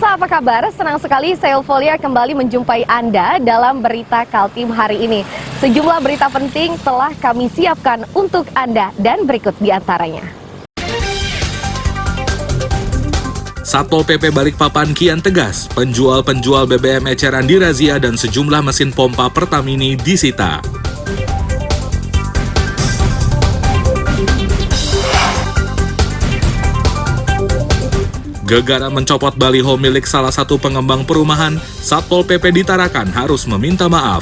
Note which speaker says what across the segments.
Speaker 1: Pemirsa, apa kabar? Senang sekali saya Eufolia kembali menjumpai Anda dalam berita Kaltim hari ini. Sejumlah berita penting telah kami siapkan untuk Anda dan berikut diantaranya.
Speaker 2: Satpol PP Balikpapan kian tegas, penjual-penjual BBM eceran dirazia dan sejumlah mesin pompa Pertamini disita. Gegara mencopot baliho milik salah satu pengembang perumahan, Satpol PP di Tarakan harus meminta maaf.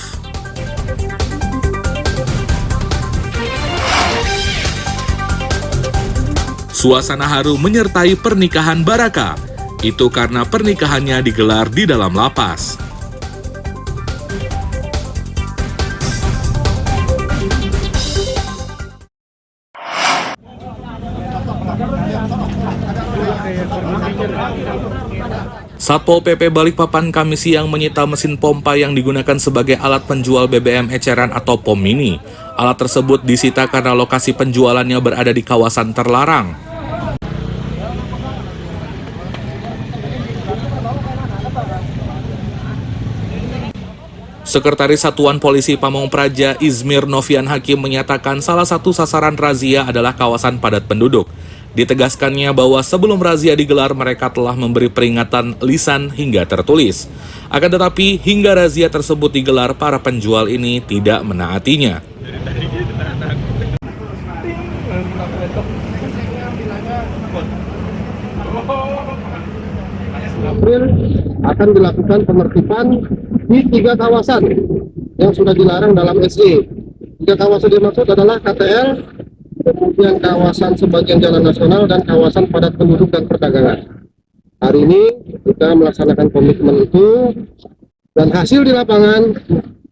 Speaker 2: Suasana haru menyertai pernikahan Baraka. Itu karena pernikahannya digelar di dalam lapas. Satpol PP Balikpapan Kamis siang menyita mesin pompa yang digunakan sebagai alat penjual BBM eceran atau POM mini. Alat tersebut disita karena lokasi penjualannya berada di kawasan terlarang. Sekretaris Satuan Polisi Pamong Praja Izmir Novian Hakim menyatakan salah satu sasaran razia adalah kawasan padat penduduk. Ditegaskannya bahwa sebelum razia digelar mereka telah memberi peringatan lisan hingga tertulis. Akan tetapi hingga razia tersebut digelar para penjual ini tidak menaatinya.
Speaker 3: April akan dilakukan penertiban di 3 kawasan yang sudah dilarang dalam SE. 3 kawasan dimaksud adalah KTL, kemudian kawasan sebagian jalan nasional, dan kawasan padat penduduk dan perdagangan. Hari ini kita melaksanakan komitmen itu, dan hasil di lapangan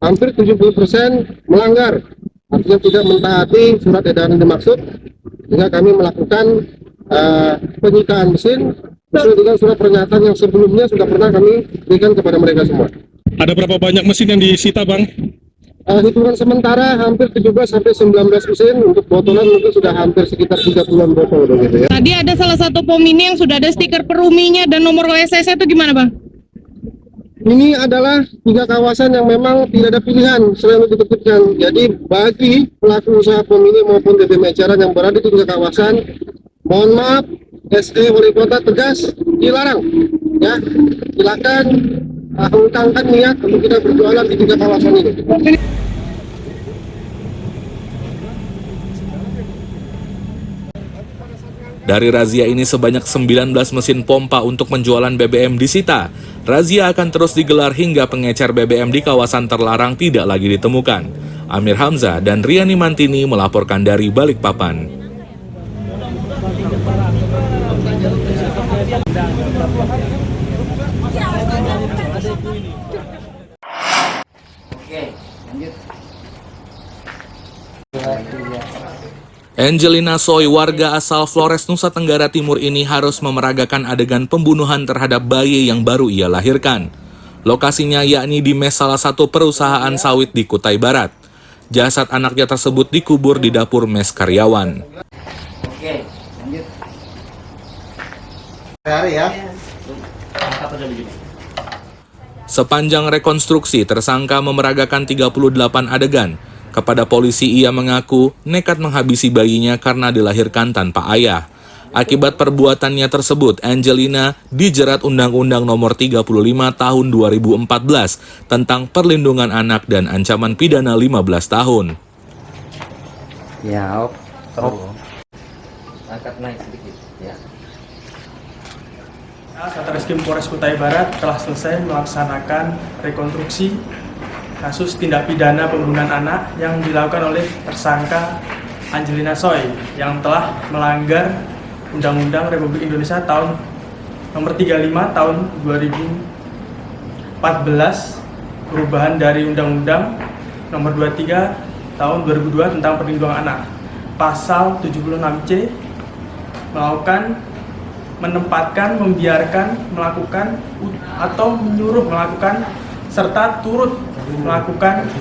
Speaker 3: hampir 70% melanggar, artinya tidak mentaati surat edaran dimaksud, sehingga kami melakukan penyitaan mesin sesuai dengan surat pernyataan yang sebelumnya sudah pernah kami berikan kepada mereka semua.
Speaker 4: Ada berapa banyak mesin yang disita, Bang?
Speaker 3: Hitungan sementara hampir 17-19 mesin, untuk botolan mungkin sudah hampir sekitar 30-an botol begitu ya.
Speaker 5: Tadi ada salah satu POM ini yang sudah ada stiker Peruminya dan nomor OSS itu gimana, Bang?
Speaker 3: Ini adalah 3 kawasan yang memang tidak ada pilihan selain untuk ditertibkan. Jadi bagi pelaku usaha POM ini maupun BBM eceran yang berada di 3 kawasan, mohon maaf, SE Wali Kota tegas dilarang. Ya, silakan hengkangkan niat untuk kita berjualan di 3 kawasan ini.
Speaker 2: Dari razia ini sebanyak 19 mesin pompa untuk penjualan BBM disita. Razia akan terus digelar hingga pengecer BBM di kawasan terlarang tidak lagi ditemukan. Amir Hamzah dan Riani Mantini melaporkan dari Balikpapan. Angelina Soy, warga asal Flores, Nusa Tenggara Timur ini harus memeragakan adegan pembunuhan terhadap bayi yang baru ia lahirkan. Lokasinya yakni di mes salah satu perusahaan sawit di Kutai Barat. Jasad anaknya tersebut dikubur di dapur mes karyawan.
Speaker 6: Oke, lanjut. Hari ya.
Speaker 2: Sepanjang rekonstruksi, tersangka memeragakan 38 adegan. Kepada polisi ia mengaku nekat menghabisi bayinya karena dilahirkan tanpa ayah. Akibat perbuatannya tersebut, Angelina dijerat Undang-Undang Nomor 35 Tahun 2014 tentang perlindungan anak dan ancaman pidana 15 tahun.
Speaker 6: Ya, angkat naik sedikit, ya.
Speaker 7: Satreskrim Polres Kutai Barat telah selesai melaksanakan rekonstruksi kasus tindak pidana pembunuhan anak yang dilakukan oleh tersangka Angelina Soy yang telah melanggar Undang-Undang Republik Indonesia tahun nomor 35 tahun 2014, perubahan dari Undang-Undang nomor 23 tahun 2002 tentang perlindungan anak. Pasal 76C melakukan, menempatkan, membiarkan, melakukan atau menyuruh melakukan serta turut melakukan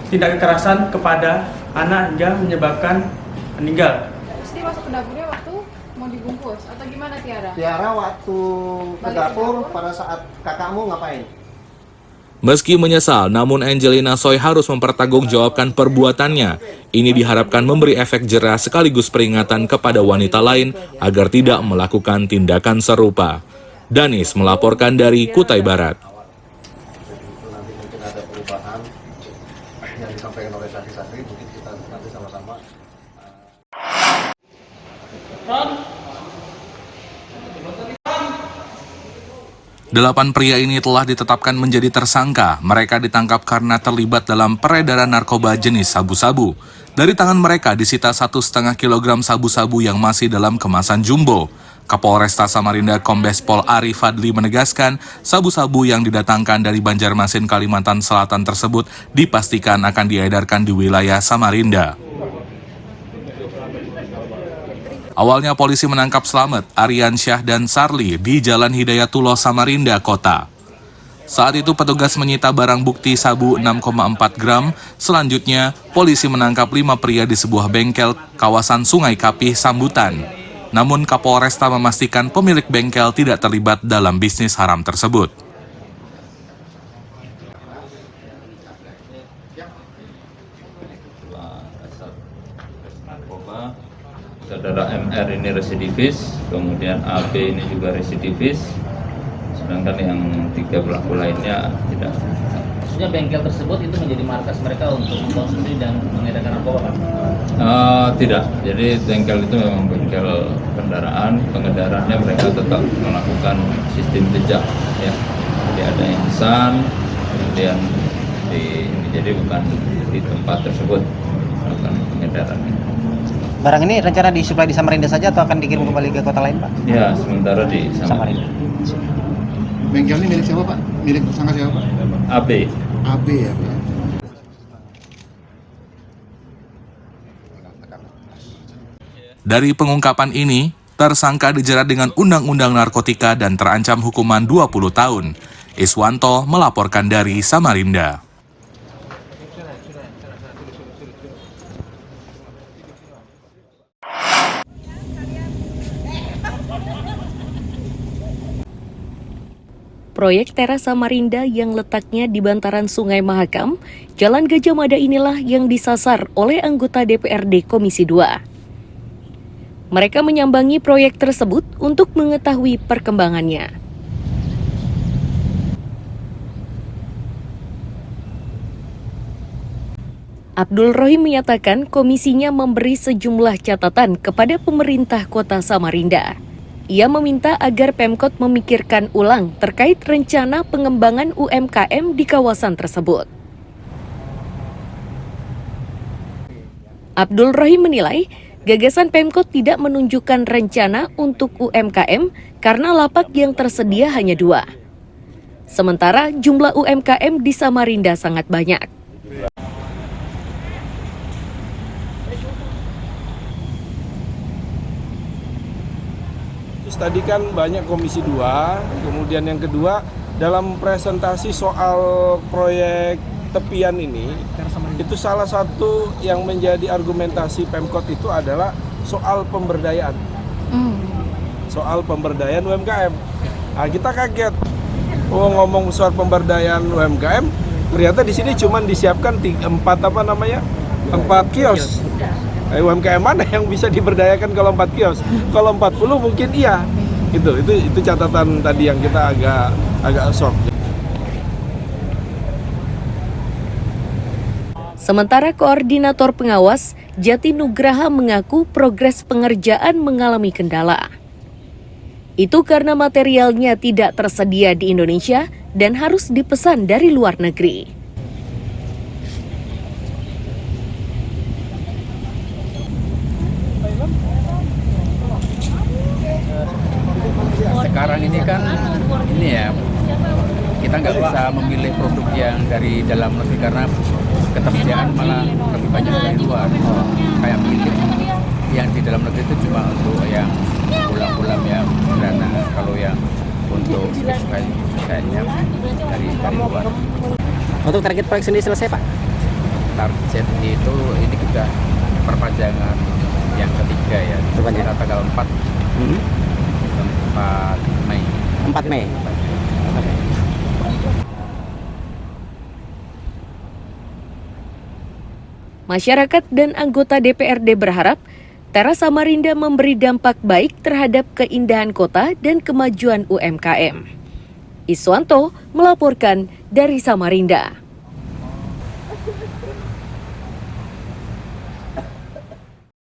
Speaker 7: tindak kekerasan kepada anak hingga menyebabkan meninggal.
Speaker 1: Terus dia masuk ke dapurnya waktu
Speaker 5: Mau dibungkus atau gimana Tiara?
Speaker 3: Tiara waktu ke dapur pada saat kakakmu ngapain?
Speaker 2: Meski menyesal, namun Angelina Soy harus mempertanggungjawabkan perbuatannya. Ini diharapkan memberi efek jera sekaligus peringatan kepada wanita lain agar tidak melakukan tindakan serupa. Danis melaporkan dari Kutai Barat.
Speaker 3: Itu nanti mungkin ada perubahan yang disampaikan oleh saksi-saksi, mungkin kita nanti sama-sama.
Speaker 2: 8 pria ini telah ditetapkan menjadi tersangka. Mereka ditangkap karena terlibat dalam peredaran narkoba jenis sabu-sabu. Dari tangan mereka disita 1,5 kg sabu-sabu yang masih dalam kemasan jumbo. Kapolresta Samarinda Kombes Pol Ari Fadli menegaskan, sabu-sabu yang didatangkan dari Banjarmasin, Kalimantan Selatan tersebut dipastikan akan diedarkan di wilayah Samarinda. Awalnya polisi menangkap Slamet, Aryansyah, dan Sarli di Jalan Hidayatullah, Samarinda Kota. Saat itu petugas menyita barang bukti sabu 6,4 gram. Selanjutnya, polisi menangkap 5 pria di sebuah bengkel kawasan Sungai Kapih, Sambutan. Namun Kapolresta memastikan pemilik bengkel tidak terlibat dalam bisnis haram tersebut.
Speaker 8: Saudara MR ini residivis, kemudian AB ini juga residivis, sedangkan yang 3 pelaku lainnya tidak.
Speaker 6: Maksudnya bengkel tersebut itu menjadi markas mereka untuk mengkonsumsi dan mengedarkan narkoba, Pak?
Speaker 8: Tidak, jadi bengkel itu memang bengkel kendaraan, pengedarannya mereka tetap melakukan sistem jejak, ya. Jadi ada insan, kemudian jadi bukan di tempat tersebut melakukan pengedarannya.
Speaker 9: Barang ini rencana disuplai di Samarinda saja atau akan dikirim kembali ke kota lain, Pak?
Speaker 8: Ya, sementara di Samarinda.
Speaker 3: Bengkel ini milik siapa, Pak? Milik tersangka siapa, Pak?
Speaker 8: AB.
Speaker 3: AB ya, Pak.
Speaker 2: Dari pengungkapan ini, tersangka dijerat dengan Undang-Undang Narkotika dan terancam hukuman 20 tahun. Iswanto melaporkan dari Samarinda.
Speaker 10: Proyek teras Samarinda yang letaknya di bantaran Sungai Mahakam, Jalan Gajah Mada inilah yang disasar oleh anggota DPRD Komisi 2. Mereka menyambangi proyek tersebut untuk mengetahui perkembangannya. Abdul Rohim menyatakan komisinya memberi sejumlah catatan kepada pemerintah kota Samarinda. Ia meminta agar Pemkot memikirkan ulang terkait rencana pengembangan UMKM di kawasan tersebut. Abdul Rohim menilai, gagasan Pemkot tidak menunjukkan rencana untuk UMKM karena lapak yang tersedia hanya 2. Sementara jumlah UMKM di Samarinda sangat banyak.
Speaker 11: Tadi kan banyak Komisi 2, kemudian yang kedua dalam presentasi soal proyek tepian ini, itu salah satu yang menjadi argumentasi Pemkot itu adalah soal pemberdayaan. Soal pemberdayaan UMKM. Nah, kita kaget. Ngomong soal pemberdayaan UMKM, ternyata di sini cuma disiapkan 4 kios. UMKM mana yang bisa diberdayakan kalau 4 kios? Kalau 40 mungkin iya. Itu catatan tadi yang kita agak shock.
Speaker 10: Sementara Koordinator Pengawas Jati Nugraha mengaku progres pengerjaan mengalami kendala. Itu karena materialnya tidak tersedia di Indonesia dan harus dipesan dari luar negeri.
Speaker 12: Sekarang ini kan kita nggak bisa memilih produk yang dari dalam negeri karena ketersediaan malah lebih banyak dari luar. Kayak pilih yang di dalam negeri itu cuma untuk yang bola-bola yang sederhana, kalau yang untuk spesifikasinya dari luar.
Speaker 9: Untuk target proyek sendiri selesai, Pak?
Speaker 12: Target itu ini kita perpanjangan yang ketiga ya, sekitar tanggal 4 4 Mei.
Speaker 9: 4 Mei.
Speaker 10: Masyarakat dan anggota DPRD berharap Teras Samarinda memberi dampak baik terhadap keindahan kota dan kemajuan UMKM. Iswanto melaporkan dari Samarinda.